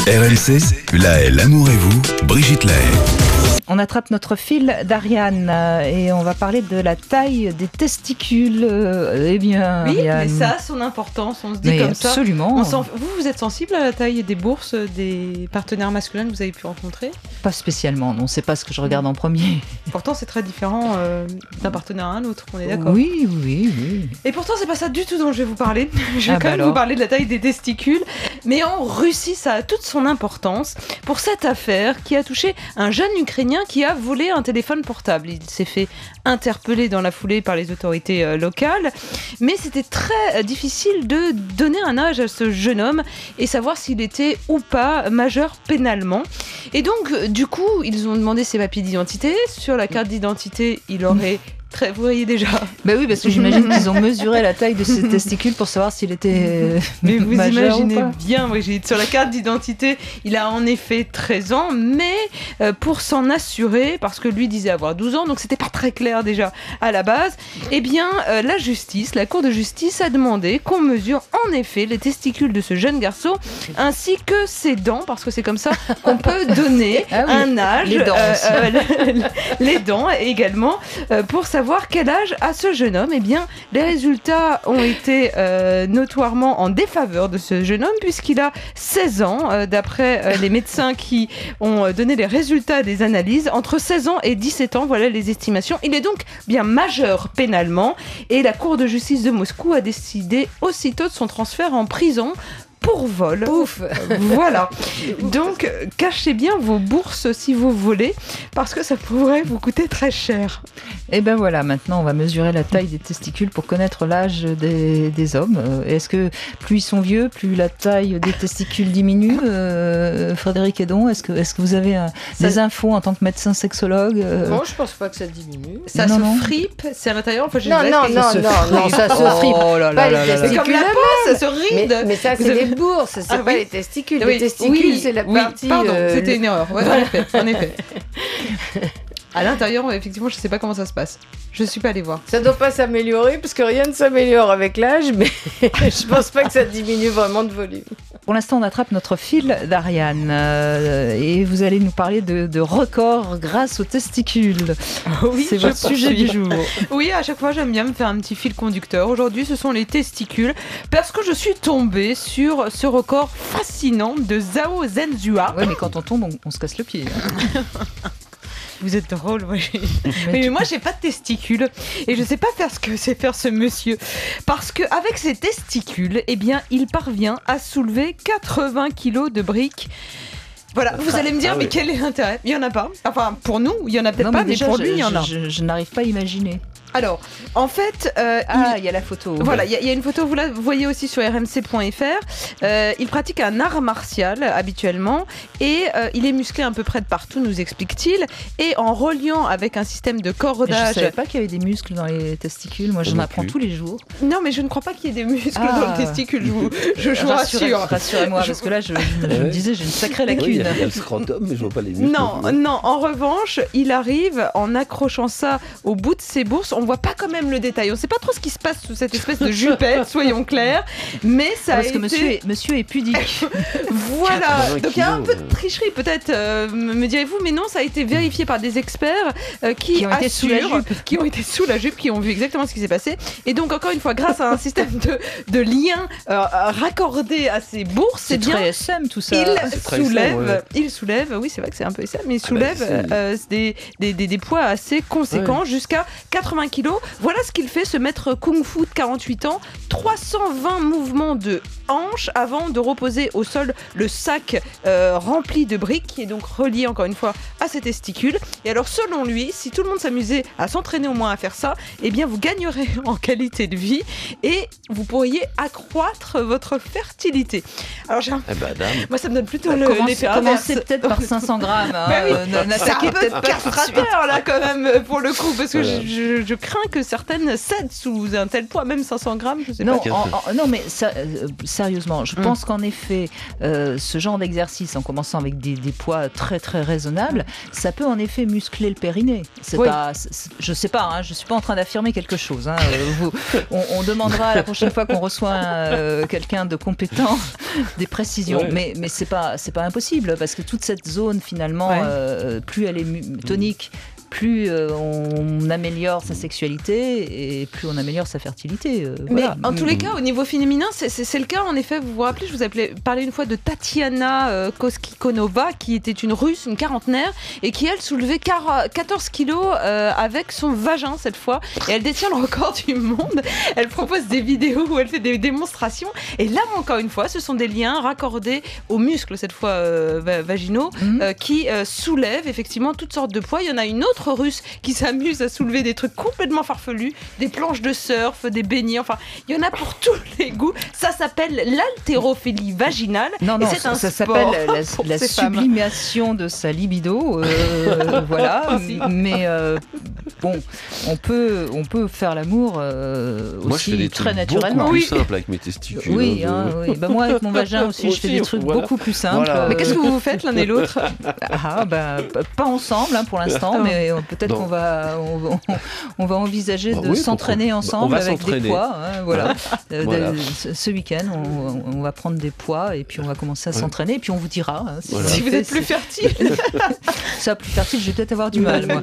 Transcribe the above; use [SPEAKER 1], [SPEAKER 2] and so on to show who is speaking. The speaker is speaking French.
[SPEAKER 1] RMC, l'amour et vous, Brigitte Lahaye.
[SPEAKER 2] On attrape notre fil d'Ariane et on va parler de la taille des testicules. Eh bien,
[SPEAKER 3] oui,
[SPEAKER 2] Ariane.
[SPEAKER 3] mais ça a son importance, on se dit
[SPEAKER 2] Mais
[SPEAKER 3] comme
[SPEAKER 2] absolument.
[SPEAKER 3] ça. Vous êtes sensible à la taille des bourses des partenaires masculins que vous avez pu rencontrer?
[SPEAKER 2] Pas spécialement, non, c'est pas ce que je regarde en premier.
[SPEAKER 3] Pourtant, c'est très différent d'un partenaire à un autre, on est d'accord?
[SPEAKER 2] Oui.
[SPEAKER 3] Et pourtant, c'est pas ça du tout dont je vais vous parler. Je vais
[SPEAKER 2] Ah
[SPEAKER 3] quand
[SPEAKER 2] bah
[SPEAKER 3] même
[SPEAKER 2] alors.
[SPEAKER 3] vous parler de la taille des testicules. Mais en Russie, ça a toute son importance pour cette affaire qui a touché un jeune Ukrainien qui a volé un téléphone portable. Il s'est fait interpeller dans la foulée par les autorités locales. Mais c'était très difficile de donner un âge à ce jeune homme et savoir s'il était ou pas majeur pénalement. Et donc, du coup, ils ont demandé ses papiers d'identité. Sur la carte d'identité, il aurait... Vous voyez déjà.
[SPEAKER 2] Bah oui, parce que j'imagine qu'ils ont mesuré la taille de ses testicules pour savoir s'il était
[SPEAKER 3] mais vous
[SPEAKER 2] majeur
[SPEAKER 3] imaginez
[SPEAKER 2] ou pas.
[SPEAKER 3] bien, Brigitte, sur la carte d'identité, il a en effet 13 ans, mais pour s'en assurer, parce que lui disait avoir 12 ans, donc c'était pas très clair déjà à la base, eh bien la Cour de justice a demandé qu'on mesure en effet les testicules de ce jeune garçon, ainsi que ses dents, parce que c'est comme ça qu'on peut donner un âge,
[SPEAKER 2] les dents aussi.
[SPEAKER 3] les dents également, pour savoir quel âge a ce jeune homme. Eh bien, les résultats ont été notoirement en défaveur de ce jeune homme puisqu'il a 16 ans, d'après les médecins qui ont donné les résultats des analyses. Entre 16 ans et 17 ans, voilà les estimations. Il est donc bien majeur pénalement et la Cour de justice de Moscou a décidé aussitôt de son transfert en prison pour vol.
[SPEAKER 2] Ouf.
[SPEAKER 3] Voilà. Donc, cachez bien vos bourses si vous volez, parce que ça pourrait vous coûter très cher.
[SPEAKER 2] Et ben voilà, maintenant on va mesurer la taille des testicules pour connaître l'âge des hommes. Est-ce que plus ils sont vieux, plus la taille des testicules diminue? Frédéric Hédon, est-ce que vous avez des infos en tant que médecin sexologue?
[SPEAKER 4] Non, je pense pas que ça diminue.
[SPEAKER 3] Ça
[SPEAKER 2] Non,
[SPEAKER 3] se
[SPEAKER 2] non.
[SPEAKER 3] fripe, c'est à l'intérieur. Enfin,
[SPEAKER 4] Non, ça se fripe.
[SPEAKER 2] Oh là
[SPEAKER 4] Pas
[SPEAKER 2] là
[SPEAKER 4] les
[SPEAKER 2] là là.
[SPEAKER 3] C'est comme la
[SPEAKER 4] testicules
[SPEAKER 3] peau, ça se ride.
[SPEAKER 4] Mais ça,
[SPEAKER 3] Vous
[SPEAKER 4] c'est
[SPEAKER 3] avez-
[SPEAKER 4] les bourses, c'est
[SPEAKER 3] Ah
[SPEAKER 4] pas
[SPEAKER 3] oui.
[SPEAKER 4] les testicules.
[SPEAKER 3] Oui,
[SPEAKER 4] Les testicules,
[SPEAKER 3] oui,
[SPEAKER 4] c'est la
[SPEAKER 3] oui,
[SPEAKER 4] partie...
[SPEAKER 3] Pardon, c'était une erreur. Ouais, en effet. À l'intérieur, effectivement, je sais pas comment ça se passe. Je suis pas allée voir.
[SPEAKER 4] Ça doit pas s'améliorer, parce que rien ne s'améliore avec l'âge, mais je pense pas que ça diminue vraiment de volume.
[SPEAKER 2] Pour l'instant, on attrape notre fil d'Ariane et vous allez nous parler de records grâce aux testicules.
[SPEAKER 3] Oui,
[SPEAKER 2] C'est votre sujet du jour.
[SPEAKER 3] Oui, à chaque fois, j'aime bien me faire un petit fil conducteur. Aujourd'hui, ce sont les testicules, parce que je suis tombée sur ce record fascinant de Zhao Zhenzhua.
[SPEAKER 2] Oui, mais quand on tombe, on se casse le pied.
[SPEAKER 3] Vous êtes drôle, moi. Mais moi, j'ai pas de testicules et je sais pas faire ce que c'est faire ce monsieur, parce que avec ses testicules, eh bien, il parvient à soulever 80 kilos de briques. Voilà, vous allez me dire, mais quel est l'intérêt? Il y en a pas. Enfin, pour nous, il y en a peut-être
[SPEAKER 2] Non,
[SPEAKER 3] pas, mais
[SPEAKER 2] déjà,
[SPEAKER 3] pour lui, il y en a.
[SPEAKER 2] Je n'arrive pas à imaginer.
[SPEAKER 3] Alors, en fait,
[SPEAKER 2] Il y a la photo.
[SPEAKER 3] voilà, il y a une photo, vous la voyez aussi sur rmc.fr. Il pratique un art martial habituellement et il est musclé à peu près de partout, nous explique-t-il. Et en reliant avec un système de
[SPEAKER 2] Je
[SPEAKER 3] cordage.
[SPEAKER 2] savais pas qu'il y avait des muscles dans les testicules. Moi, j'en apprends tous les jours.
[SPEAKER 3] Non, mais je ne crois pas qu'il y ait des muscles dans le testicule, je vous rassure.
[SPEAKER 2] Rassurez-moi, parce que là, je me disais, j'ai une sacrée
[SPEAKER 5] Oui, il
[SPEAKER 2] lacune.
[SPEAKER 5] y a le scrotum, mais je vois pas les muscles.
[SPEAKER 3] Non, non, en revanche, il arrive en accrochant ça au bout de ses bourses. On voit pas quand même le détail. On sait pas trop ce qui se passe sous cette espèce de jupette, soyons clairs. Mais ça
[SPEAKER 2] Parce
[SPEAKER 3] a
[SPEAKER 2] que
[SPEAKER 3] été...
[SPEAKER 2] monsieur est pudique.
[SPEAKER 3] Voilà,
[SPEAKER 5] 80
[SPEAKER 3] donc il y a un
[SPEAKER 5] kilos,
[SPEAKER 3] peu de tricherie peut-être, me direz-vous, mais non, ça a été vérifié par des experts qui
[SPEAKER 2] ont été sous la
[SPEAKER 3] assurent-
[SPEAKER 2] jupe.
[SPEAKER 3] qui ont été sous la jupe, qui ont vu exactement ce qui s'est passé. Et donc encore une fois, grâce à un système de liens raccordés à ces bourses,
[SPEAKER 2] C'est
[SPEAKER 3] bien
[SPEAKER 2] très SM tout ça.
[SPEAKER 5] très
[SPEAKER 3] soulève,
[SPEAKER 5] SM, ouais.
[SPEAKER 3] il soulève, oui c'est vrai que c'est un peu SM, mais il
[SPEAKER 5] bah,
[SPEAKER 3] soulève des poids assez conséquents, jusqu'à 80 kilos. Voilà ce qu'il fait, ce maître kung-fu de 48 ans, 320 mouvements de hanches avant de reposer au sol le sac rempli de briques qui est donc relié encore une fois à ses testicules. Et alors selon lui, si tout le monde s'amusait à s'entraîner au moins à faire ça, eh bien vous gagnerez en qualité de vie et vous pourriez accroître votre fertilité. Alors j'ai un...
[SPEAKER 5] Eh ben, dame.
[SPEAKER 3] moi ça me donne plutôt l'effet
[SPEAKER 2] Commencez
[SPEAKER 3] inverse.
[SPEAKER 2] peut-être par 500 grammes.
[SPEAKER 3] Bah oui, c'est un
[SPEAKER 2] N'attaquez
[SPEAKER 3] peu
[SPEAKER 2] peut-être pas tout de suite.
[SPEAKER 3] castrateur là quand même pour le coup, parce que
[SPEAKER 5] Voilà.
[SPEAKER 3] je crains que certaines cèdent sous un tel poids, même 500 grammes, je sais
[SPEAKER 2] Non,
[SPEAKER 3] pas.
[SPEAKER 2] non, mais ça, sérieusement. Je pense qu'en effet, ce genre d'exercice, en commençant avec des poids très très raisonnables, ça peut en effet muscler le périnée. Je sais pas, hein, je suis pas en train d'affirmer quelque chose. Hein. On demandera la prochaine fois qu'on reçoit quelqu'un de compétent des précisions. Mais c'est pas impossible parce que toute cette zone finalement, plus elle est tonique, plus on améliore sa sexualité et plus on améliore sa fertilité.
[SPEAKER 3] Mais
[SPEAKER 2] voilà.
[SPEAKER 3] en tous les cas, au niveau féminin, c'est le cas. En effet, vous vous rappelez, je vous ai parlé une fois de Tatiana Koskikonova, qui était une Russe, une quarantenaire, et qui, elle, soulevait 14 kilos avec son vagin, cette fois. Et elle détient le record du monde. Elle propose des vidéos où elle fait des démonstrations. Et là, encore une fois, ce sont des liens raccordés aux muscles, cette fois vaginaux, qui soulèvent effectivement toutes sortes de poids. Il y en a une autre Russe qui s'amuse à soulever des trucs complètement farfelus, des planches de surf, des beignets, enfin, il y en a pour tous les goûts. Ça s'appelle l'haltérophilie vaginale.
[SPEAKER 2] Non,
[SPEAKER 3] et c'est
[SPEAKER 2] ça s'appelle la sublimation de sa libido. Voilà. Mais bon, on peut faire l'amour aussi.
[SPEAKER 5] Moi, je fais des
[SPEAKER 2] très
[SPEAKER 5] trucs
[SPEAKER 2] naturellement.
[SPEAKER 5] beaucoup plus simples avec mes testicules.
[SPEAKER 2] Oui, oui. Bah, moi, avec mon vagin aussi, je fais des trucs beaucoup plus simples.
[SPEAKER 5] Voilà.
[SPEAKER 3] Mais qu'est-ce que vous faites l'un et l'autre?
[SPEAKER 2] Pas ensemble pour l'instant, mais peut-être qu'on va envisager de s'entraîner ensemble avec des poids. Voilà. Ce week-end, on va prendre des poids et puis on va commencer à s'entraîner et puis on vous dira
[SPEAKER 3] si vous êtes plus fertile.
[SPEAKER 2] Ça, plus fertile, je vais peut-être avoir du mal, moi.